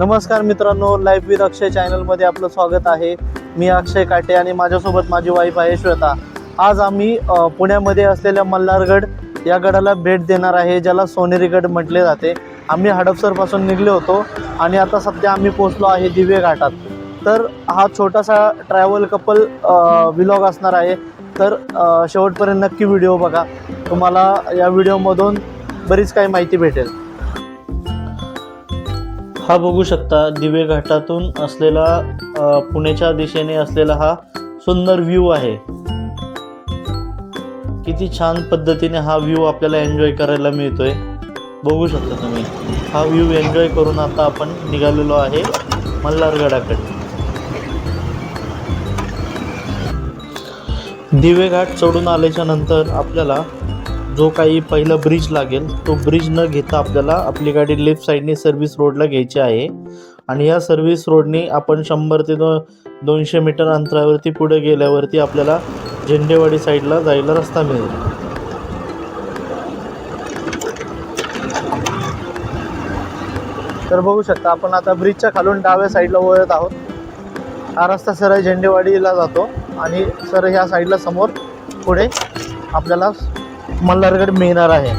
नमस्कार मित्रांनो, live with अक्षय चॅनलमध्ये आपलं स्वागत आहे। मी अक्षय काटे आणि माझ्यासोबत माझी वाईफ आहे श्वेता। आज आम्ही पुण्यामध्ये असलेल्या मल्हारगड या गडाला भेट देणार आहे, ज्याला सोनेरी गड म्हटले जाते। आम्ही हडपसरपासून निघलो होतो आणि आता सध्या आम्ही पोहोचलो आहे दिवे घाटात। तर हा छोटासा ट्रॅव्हल कपल व्लॉग असणार आहे, तर शेवटपर्यंत नक्की व्हिडिओ बघा। तुम्हाला या व्हिडिओमधून बरीच काही माहिती भेटेल। हा बघू शकता दिवे घाटातून असलेला पुण्याच्या दिशेने असलेला हा सुंदर व्ह्यू आहे। किती छान पद्धतीने हा व्ह्यू आपल्याला एन्जॉय करायला मिळतोय, बघू शकता तुम्ही। हा व्ह्यू एन्जॉय करून आता आपण निघालेलो आहे मल्हारगडाकडे। दिवे घाट चढून आल्याच्या नंतर आपल्याला जो काही पहिला ब्रिज लागेल तो ब्रिज न घेता आपल्याला आपली गाडी लेफ्ट साईडने सर्व्हिस रोडला घ्यायची आहे। आणि या सर्व्हिस रोडने आपण 100 ते 200 मीटर अंतरावरती पुढे गेल्यावरती आपल्याला झेंडेवाडी साईडला जायला रस्ता मिळेल। तर बघू शकता आपण आता ब्रिजच्या खालून डाव्या साईडला वळत आहोत। हा रस्ता सरळ झेंडेवाडीला जातो आणि सरळ ह्या साईडला समोर पुढे आपल्याला मल्हारगड मिळणार आहे।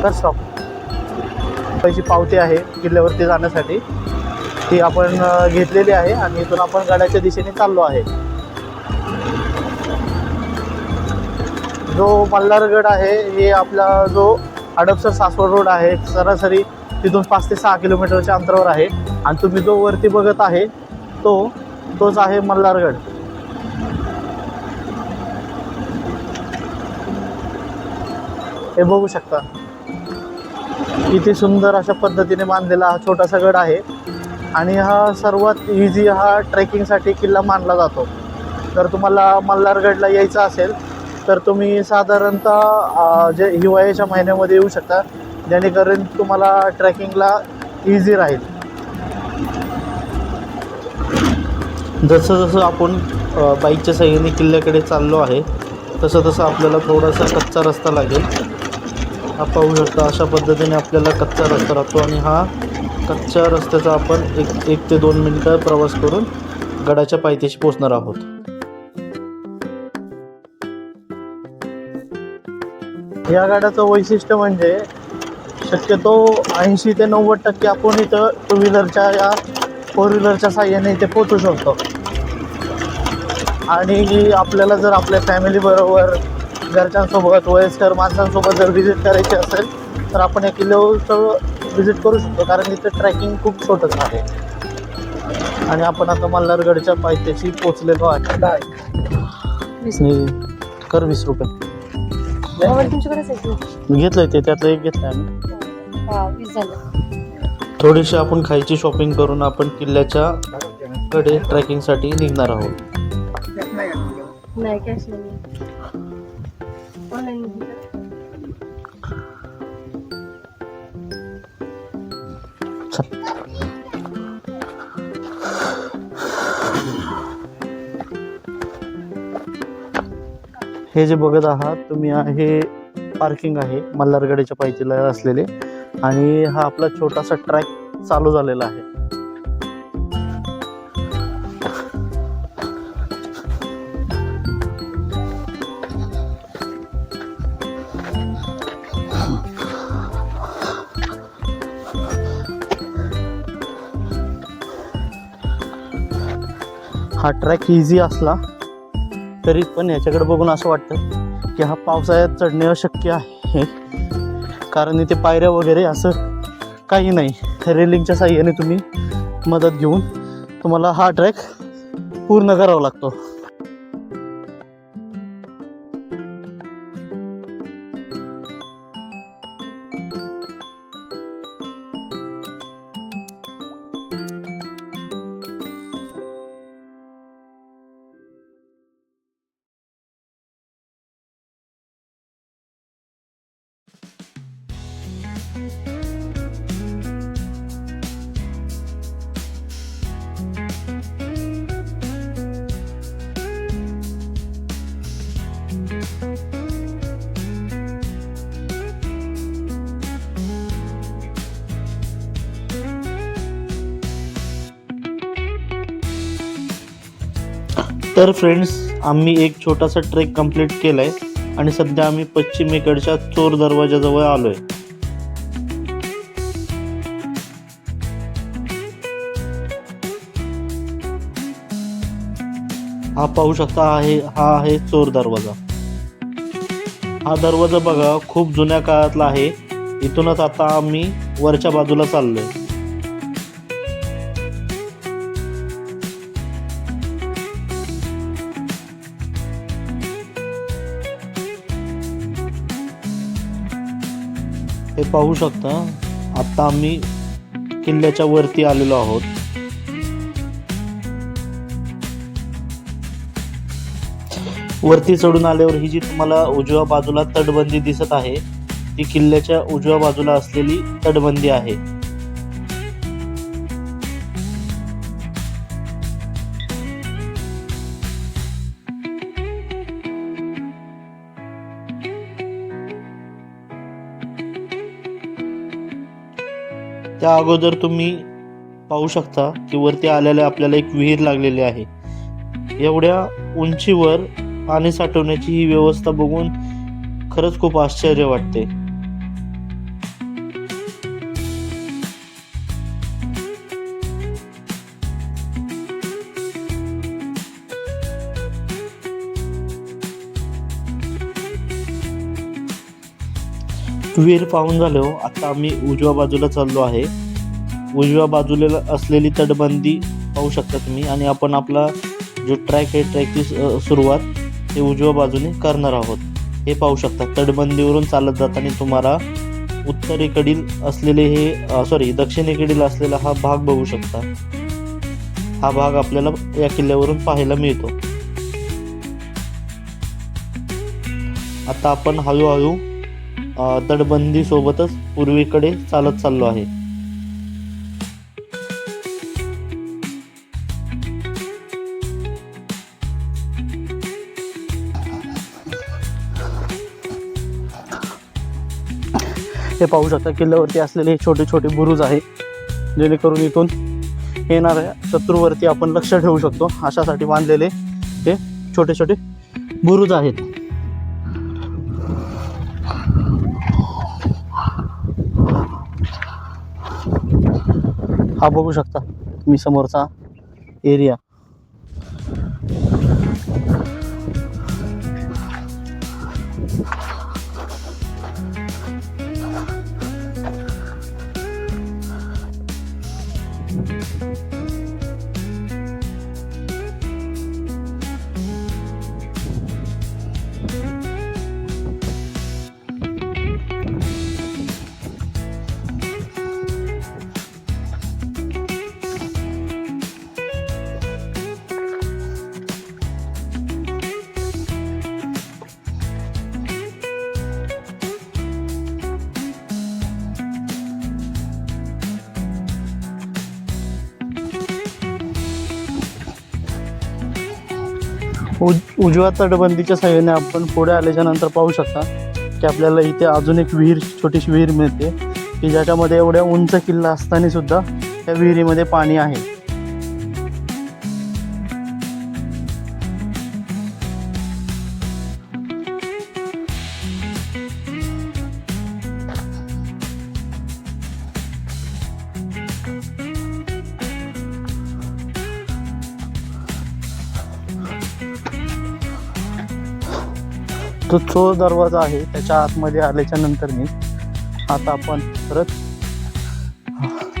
तर स्टॉप पैसे पावती आहे किल्ल्यावरती जाण्यासाठी, ती आपण घेतलेली आहे आणि इथून आपण गडाच्या दिशेने चाललो आहे। जो मल्हारगड आहे हे आपला जो हडपसर सासवड रोड आहे, सरासरी तिथून 5 ते 6 किलोमीटरच्या अंतरावर आहे। आणि तुम्ही जो वरती बघत आहे तोच आहे मल्हारगड। हे बघू शकता किती सुंदर अशा पद्धतीने बांधलेला हा छोटासा गड आहे। आणि हा सर्वात इझी हा ट्रेकिंगसाठी किल्ला मानला जातो। जर तुम्हाला मल्हारगडला यायचं असेल तर तुम्ही साधारणतः जे हिवाळ्याच्या महिन्यामध्ये येऊ शकता, जेणेकरून तुम्हाला ट्रेकिंगला इझी राहील। जसं जसं आपण बाईकच्या साहाय्याने किल्ल्याकडे चाललो आहे तसं आपल्याला थोडासा कच्चा रस्ता लागेल। हा पाहू शकता, अशा पद्धतीने आपल्याला कच्चा रस्ता राहतो आणि हा कच्च्या रस्त्याचा आपण एक ते 2 मिनिटं प्रवास करून गडाच्या पायथ्याशी पोहोचणार आहोत। या गडाचं वैशिष्ट्य म्हणजे शक्यतो 80 ते 90% आपण इथं टू व्हीलरच्या या 4 व्हीलरच्या साहाय्याने इथे पोहोचू शकतो। आणि आपल्याला जर आपल्या फॅमिलीबरोबर, घरच्यांसोबत, वयस्कर माणसांसोबत जर व्हिजिट करायची असेल तर आपण या किल्ल्यावर व्हिजिट करू शकतो, कारण इथं ट्रॅकिंग खूप छोटंच आहे। आणि आपण आता मल्हारगडच्या पायथ्याशी पोचलेलो आहे। कर 20 रुपये घेतलंय, त्यातलं एक घेतलंय आम्ही। थोडीशी आपण खायची शॉपिंग करून आपण किल्ल्याच्या कडे ट्रेकिंगसाठी निघणार आहोत। हे जे बघत आहात तुम्ही हे पार्किंग आहे मल्हारगडाच्या पायथ्याला असलेले, आणि हा आपला छोटासा ट्रॅक चालू झालेला आहे। हा ट्रॅक इझी असला तरी पण याच्याकडे बघून असं वाटतं की हा पावसाळ्यात चढणे अशक्य आहे, कारण इथे पायऱ्या वगैरे असं काही नाही। रेलिंगच्या साहाय्याने तुम्ही मदत घेऊन तुम्हाला हा ट्रॅक पूर्ण करावा लागतो। तर फ्रेंड्स, आम्ही एक छोटासा ट्रेक कंप्लीट केलाय आणि सध्या आम्ही पश्चिमेकडच्या चोर दरवाजाजवळ आलोय. हा पाहू शकता हा आहे चोर दरवाजा. हा दरवाजा बघा खूप जुन्या काळातला आहे. इथूनच आता आम्ही वरच्या बाजूला चाललोय. हे पाहू शकता, आता आम्ही किल्ल्याच्या वरती आलेलो आहोत. वरती चढून आल्यावर ही जी तुम्हाला उजव्या बाजूला तटबंदी दिसत आहे, ती किल्ल्याच्या उजव्या बाजूला असलेली तटबंदी आहे. त्या अगोदर तुम्ही पाहू शकता की वरती आलेल्या आपल्याला एक विहीर लागलेली आहे. एवढ्या उंचीवर पाणी साठवण्याची ही व्यवस्था बघून खरंच खूप आश्चर्य वाटते. विहीर पाहून झालो, आता आम्ही उजव्या बाजूला चाललो आहे. उजव्या बाजूला असलेली तटबंदी पाहू शकता तुम्ही, आणि आपण आपला जो ट्रॅक आहे ट्रॅकची सुरुवात हे उजव्या बाजूने करणार आहोत. हे पाहू शकता, तटबंदीवरून चालत जाताना तुम्हाला उत्तरेकडील असलेले दक्षिणेकडील असलेला हा भाग बघू शकता. हा भाग आपल्याला या किल्ल्यावरून पाहायला मिळतो. आता आपण हळूहळू तटबंदी सोबतच पूर्वेकडे चालत चाललो आहे. हे पाहू शकता, किल्ल्यावरती असलेले छोटे छोटे बुरुज आहे, जेणेकरून इथून येणाऱ्या शत्रूवरती आपण लक्ष ठेवू शकतो अशासाठी बांधलेले हे छोटे छोटे बुरुज आहेत. हा बघू शकता तुम्ही समोरचा एरिया. उजव्या तटबंदीच्या सहाय्याने आपण पुढे आल्याच्या नंतर पाहू शकता की आपल्याला इथे अजून एक विहीर, छोटीशी विहीर मिळते की ज्याच्यामध्ये एवढ्या उंच किल्ला असताना सुद्धा त्या विहिरीमध्ये पाणी आहे. तो चोर दरवाजा आहे, त्याच्या आतमध्ये आल्याच्या नंतर मी आता आपण परत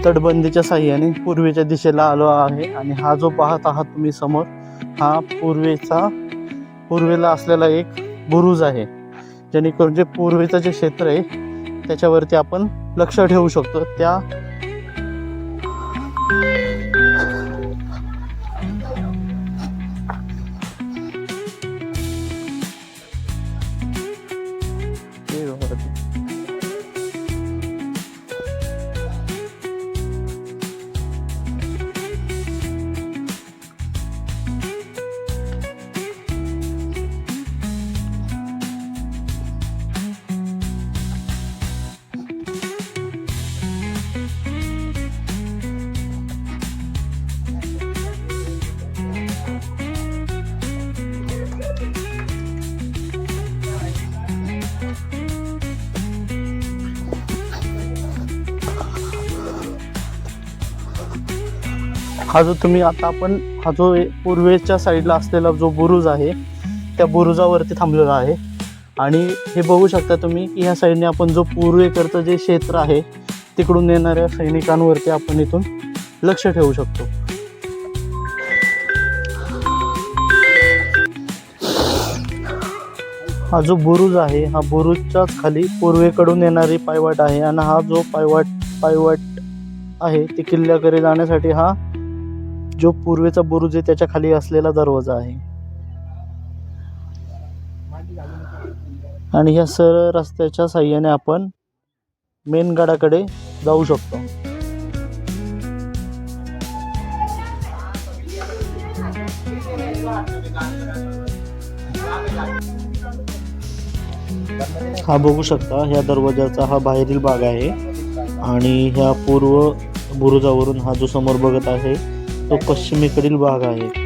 तटबंदीच्या साह्याने पूर्वेच्या दिशेला आलो आहे. आणि हा जो पाहत आहात तुम्ही समोर, हा पूर्वेला असलेला एक बुरुज आहे, जेणेकरून जे पूर्वेचं जे क्षेत्र आहे त्याच्यावरती आपण लक्ष ठेवू शकतो. त्या हा जो तुम्ही आता आपण हा जो पूर्वेच्या साईडला असलेला जो बुरुज आहे त्या बुरुजावरती थांबलेला आहे आणि हे बघू शकता तुम्ही की ह्या साईडने आपण जो पूर्वेकडचं जे क्षेत्र आहे तिकडून येणाऱ्या सैनिकांवरती आपण इथून लक्ष ठेवू शकतो. हा जो बुरुज आहे हा बुरुजच्याच खाली पूर्वेकडून येणारी पायवाट आहे आणि हा जो पायवाट आहे ती किल्ल्याकडे जाण्यासाठी हा जो पूर्वेचा बुरुज आहे त्याच्या खाली असलेला दरवाजा आहे आणि ह्या सरळ रस्त्याच्या साहाय्याने आपण मेन गडाकडे जाऊ शकतो. हा बघू शकता ह्या दरवाजाचा हा बाहेरील भाग आहे आणि ह्या पूर्व बुरुजावरून हा जो समोर बघत आहे तो पश्चिमेकडील भाग आहे.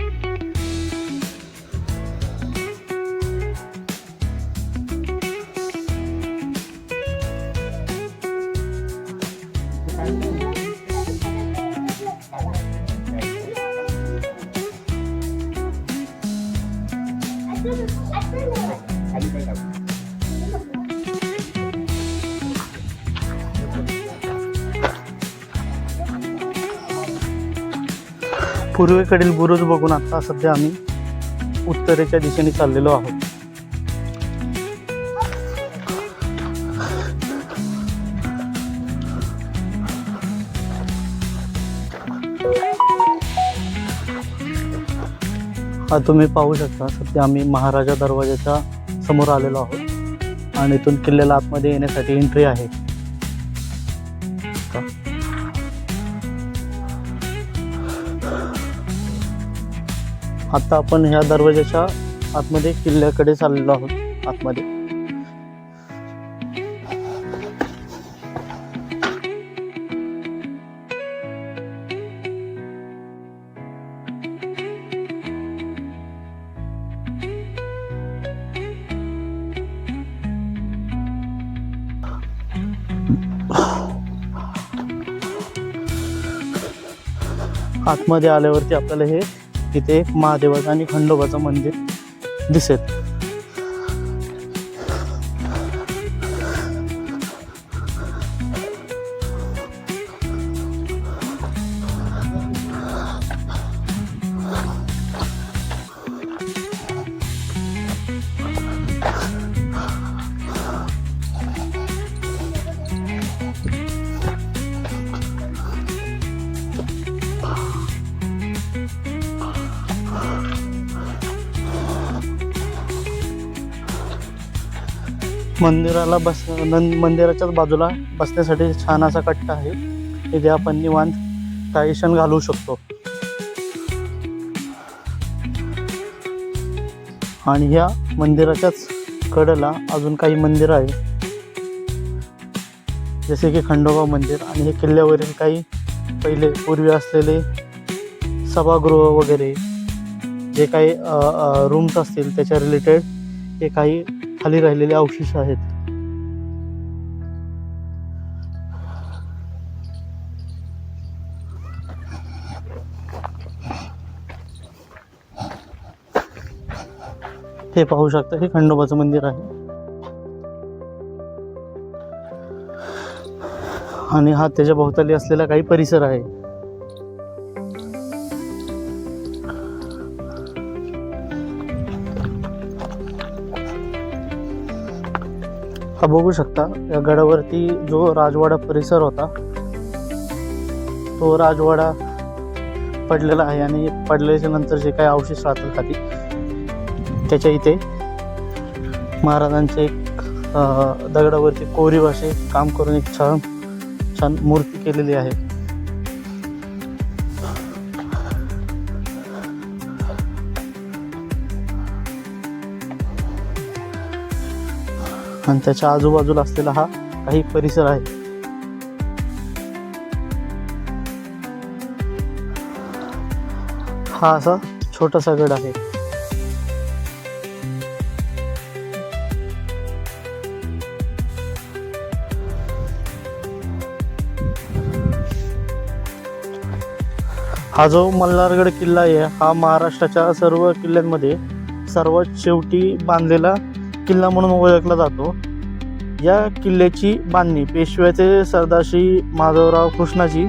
पूर्वेकडील बुरुज बघून आता सध्या आम्ही उत्तरेच्या दिशेने चाललेलो आहोत. हा तुम्ही पाहू शकता सध्या आम्ही महाराजा दरवाजाच्या समोर आलेलो आहोत आणि इथून किल्ल्याला आतमध्ये येण्यासाठी एंट्री आहे. आता आपण ह्या दरवाजाच्या आतमध्ये किल्ल्याकडे चाललेलो आहोत. आतमध्ये आतमध्ये आल्यावरती आपल्याला हे इथे एक महादेवाचं आणि खंडोबाचं मंदिर दिसेल. मंदिराच्याच बाजूला बसण्यासाठी छान असा कट्टा आहे. इथे आपण निवांत काही क्षण घालवू शकतो. आणि ह्या मंदिराच्याच कडेला अजून काही मंदिर आहे जसे की खंडोबा मंदिर आणि हे किल्ल्यावरील काही पहिले पूर्वी असलेले सभागृह वगैरे जे काही रूम्स असतील त्याच्या रिलेटेड हे काही खाली राहिलेले अवशेष आहेत. हे पाहू शकता हे खंडोबाचं मंदिर आहे आणि हा त्याच्या भोवताली असलेला काही परिसर आहे. हा बघू शकता या गडावरती जो राजवाडा परिसर होता तो राजवाडा पडलेला आहे आणि पडल्याच्या नंतर जे काही अवशेष राहतात खाली त्याच्या इथे महाराजांचे एक दगडावरती कोरीव असे काम करून एक छान मूर्ती केलेली आहे. आणि त्याच्या आजूबाजूला असलेला हा काही परिसर आहे. हा असा छोटासा गड आहे. हा जो मल्हारगड किल्ला आहे हा महाराष्ट्राच्या सर्व किल्ल्यांमध्ये सर्वात शेवटी बांधलेला किल्ला म्हणून ओळखला जातो. या किल्ल्याची बांधणी पेशव्याचे सरदारश्री माधवराव कृष्णाजी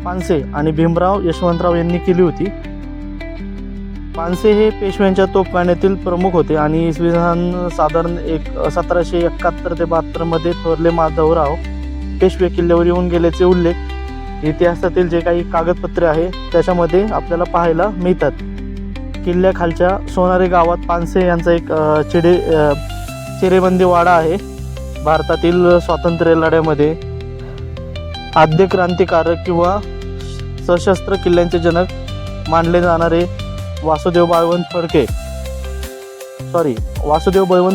पानसे आणि भीमराव यशवंतराव यांनी केली होती. पानसे हे पेशव्यांच्या तोफखान्यातील प्रमुख होते आणि इसवी सन साधारण 1771 ते 72 मध्ये थोरले माधवराव पेशवे किल्ल्यावर येऊन गेल्याचे उल्लेख इतिहासातील जे काही कागदपत्रे आहे त्याच्यामध्ये आपल्याला पाहायला मिळतात. किल्ल्याखालच्या सोनारी गावात पानसे यांचा एक चिरेबंदी वाडा आहे. भारतातील स्वातंत्र्य लढ्यामध्ये आद्य क्रांतिकारक किंवा सशस्त्र किल्ल्यांचे जनक मानले जाणारे वासुदेव बळवंत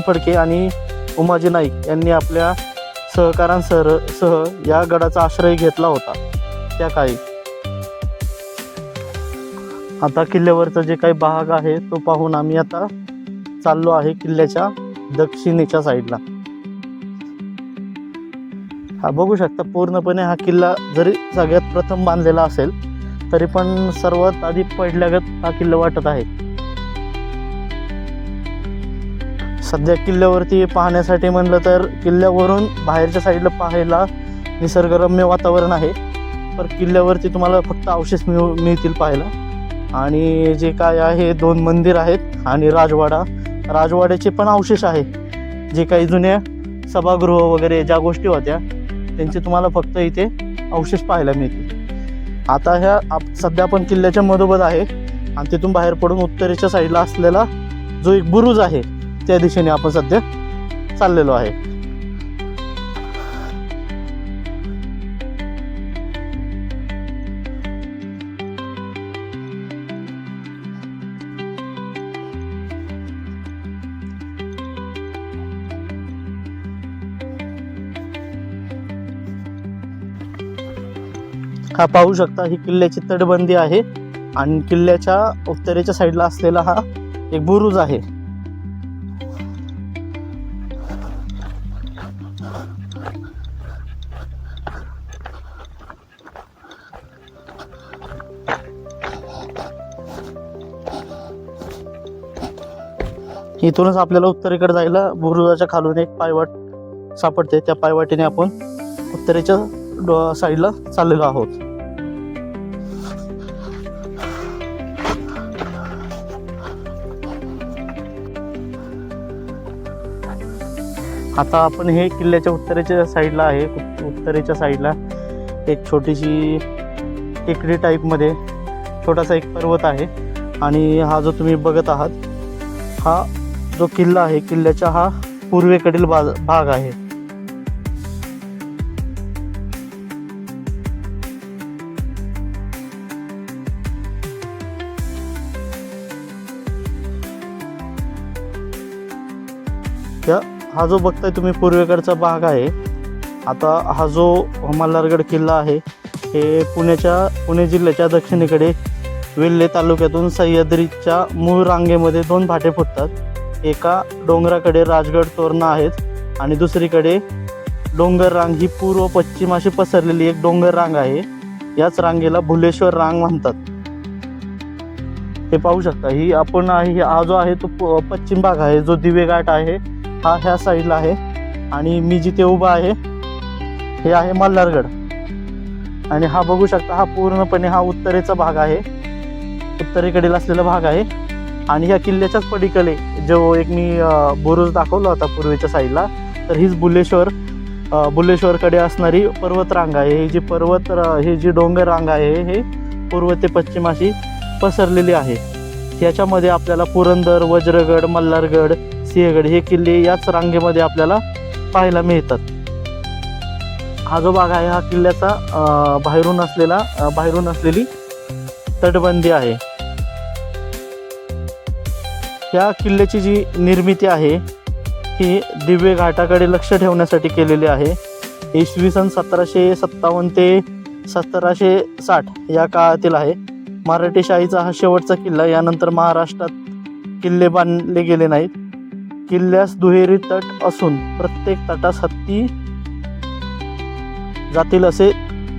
फडके आणि उमाजी नाईक यांनी आपल्या सहकाऱ्यांसह या गडाचा आश्रय घेतला होता त्या काळी. आता किल्ल्यावरचा जे काही भाग आहे तो पाहून आम्ही आता चाललो आहे किल्ल्याच्या दक्षिणेच्या साईडला. हा बघू शकता पूर्णपणे हा किल्ला जरी सगळ्यात प्रथम बांधलेला असेल तरी पण सर्वात आधी पडल्यागत हा किल्ला वाटत आहे. सध्या किल्ल्यावरती पाहण्यासाठी म्हणलं तर किल्ल्यावरून बाहेरच्या साईडला पाहायला निसर्गरम्य वातावरण आहे, पण किल्ल्यावरती तुम्हाला फक्त अवशेष मिळतील पाहायला. आणि जे काय आहे 2 मंदिर आहेत आणि राजवाड्याचे पण अवशेष आहे. जे काही जुन्या सभागृह वगैरे ज्या गोष्टी होत्या त्यांचे तुम्हाला फक्त इथे अवशेष पाहायला मिळतील. आता सध्या आपण किल्ल्याच्या मधोमध आहे आणि तिथून बाहेर पडून उत्तरेच्या साईडला असलेला जो एक बुरुज आहे त्या दिशेने आपण सध्या चाललेलो आहे. हा पाहू शकता ही किल्ल्याची तटबंदी आहे आणि किल्ल्याच्या उत्तरेच्या साईडला असलेला हा एक बुरुज आहे. इथूनच आपल्याला उत्तरेकडे जायला बुरुजाच्या खालून एक पायवाट सापडते. त्या पायवाटेने आपण उत्तरेच्या साईडला चाललेलो आहोत. आता आपण हे किल्ल्याच्या उत्तरेच्या साईडला आहे. उत्तरेच्या साईडला एक छोटीशी टेकडी टाईपमध्ये छोटासा एक पर्वत आहे आणि हा जो तुम्ही बघत आहात हा जो किल्ला आहे किल्ल्याचा हा पूर्वेकडील भाग आहे. हा जो बघताय तुम्ही पूर्वेकडचा भाग आहे. आता हा जो मल्हारगड किल्ला आहे हे पुणे जिल्ह्याच्या दक्षिणेकडे वेल्हे तालुक्यातून सह्याद्रीच्या मूळ रांगेमध्ये 2 फाटे फुटतात. एका डोंगराकडे राजगड तोरणा आहेत आणि दुसरीकडे डोंगर रांग ही पूर्व पश्चिम अशी पसरलेली एक डोंगर रांग आहे. याच रांगेला भुलेश्वर रांग म्हणतात. हे पाहू शकता ही आपण हा जो आहे तो पश्चिम भाग आहे. जो दिवेघाट आहे हा ह्या साईडला आहे आणि मी जिथे उभा आहे हे आहे मल्हारगड. आणि हा बघू शकता हा पूर्णपणे हा उत्तरेचा भाग आहे, उत्तरेकडील असलेला भाग आहे. आणि ह्या किल्ल्याच्याच पलीकडे जो एक मी बुरुज दाखवला होता पूर्वेच्या साईडला, तर हीच बुलेश्वरकडे असणारी पर्वतरांग आहे. ही जी डोंगर रांग आहे हे पूर्व ते पश्चिम अशी पसरलेली आहे. याच्यामध्ये आपल्याला पुरंदर, वज्रगड, मल्हारगड, सिंहगड हे किल्ले याच रांगेमध्ये आपल्याला पाहायला मिळतात. हा जो भाग आहे हा किल्ल्याचा बाहेरून असलेली तटबंदी आहे. या किल्ल्याची जी निर्मिती आहे ही दिवे घाटाकडे लक्ष ठेवण्यासाठी केलेली आहे. इसवी सन 1757 ते 1760 या काळातील आहे. मराठी शाहीचा हा शेवटचा किल्ला. यानंतर महाराष्ट्रात किल्ले बांधले गेले नाहीत. किल्ल्यास दुहेरी तट असून प्रत्येक तटास हत्ती जातील असे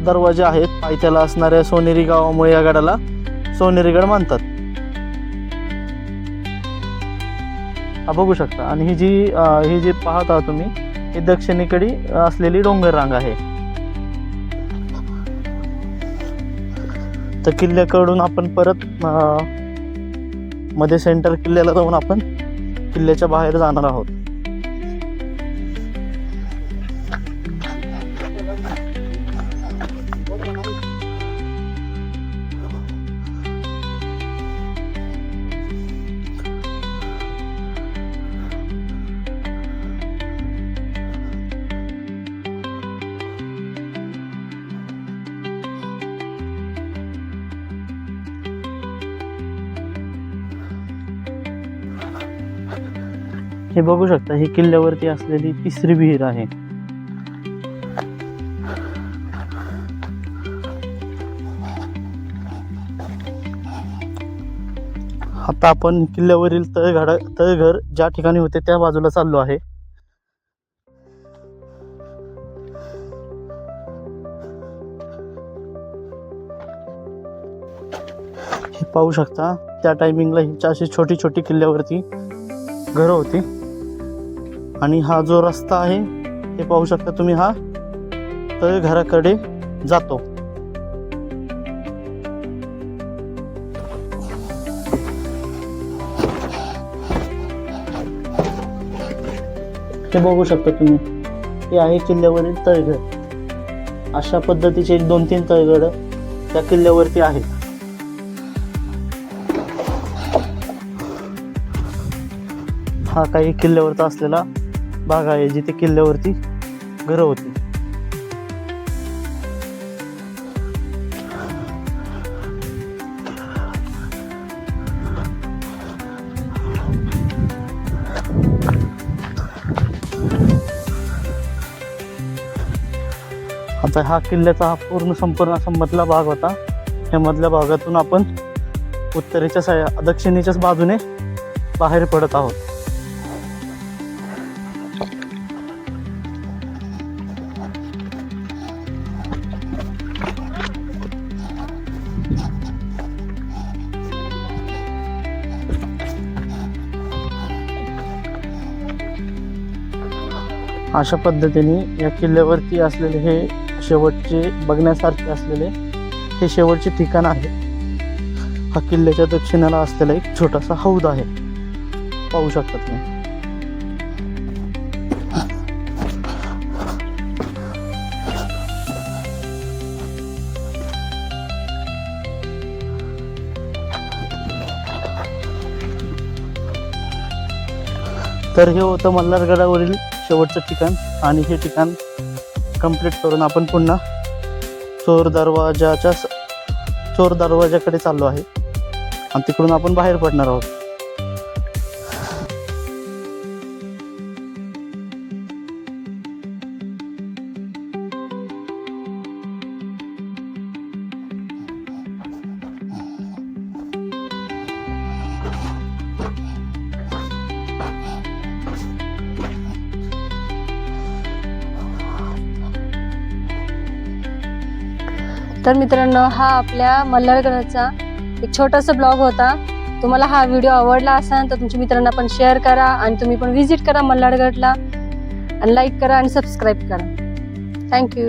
दरवाजे आहेत पायथ्याला असणाऱ्या सोनेरी गावामुळे या गडाला सोनेरी गड म्हणतात. हा बघू शकता. आणि ही जी पाहत आहात तुम्ही ही दक्षिणेकडे असलेली डोंगर रांग आहे. तर किल्ल्याकडून आपण परत मध्ये सेंटर किल्ल्याला जाऊन आपण किल्ल्याच्या बाहेर जाणार आहोत. हे बघू शकता ही किल्ल्यावरती असलेली तिसरी विहीर आहे. आता आपण किल्ल्यावरील तळघर ज्या ठिकाणी होते त्या बाजूला चाललो आहे. हे पाहू शकता त्या टायमिंगला हिच्या अशी छोटी छोटी किल्ल्यावरती घरं होती. आणि हा जो रस्ता आहे हे पाहू शकता तुम्ही, हा तळघराकडे जातो. हे बघू शकता तुम्ही, हे आहे किल्ल्यावरील तळघर. अशा पद्धतीचे 2-3 तळघर त्या किल्ल्यावरती आहेत. हा काही किल्ल्यावरचा असलेला भाग आहे जिथे किल्ल्यावरती घरं होती. आता हा किल्ल्याचा हा संपूर्ण असा मधला भाग होता. या मधल्या भागातून आपण दक्षिणेच्याच बाजूने बाहेर पडत आहोत. अशा पद्धतीने या किल्ल्यावरती असलेले हे शेवटचे बघण्यासारखे असलेले हे शेवटचे ठिकाण आहे. हा किल्ल्याच्या दक्षिणेला असलेला एक छोटासा हौद आहे, पाहू शकता तुम्ही. तर हे होतं मल्हारगडावरील शेवटचं ठिकाण. आणि हे ठिकाण कंप्लीट करून आपण पुन्हा चोर दरवाजाकडे चाललो आहे आणि तिकडून आपण बाहेर पडणार आहोत. तर मित्रांनो, हा आपल्या मल्हारगडाचा एक छोटासा ब्लॉग होता. तुम्हाला हा व्हिडिओ आवडला असेल तर तुमच्या मित्रांना पण शेअर करा आणि तुम्ही पण व्हिजिट करा मल्हारगडला आणि लाईक करा आणि सबस्क्राईब करा. थँक्यू.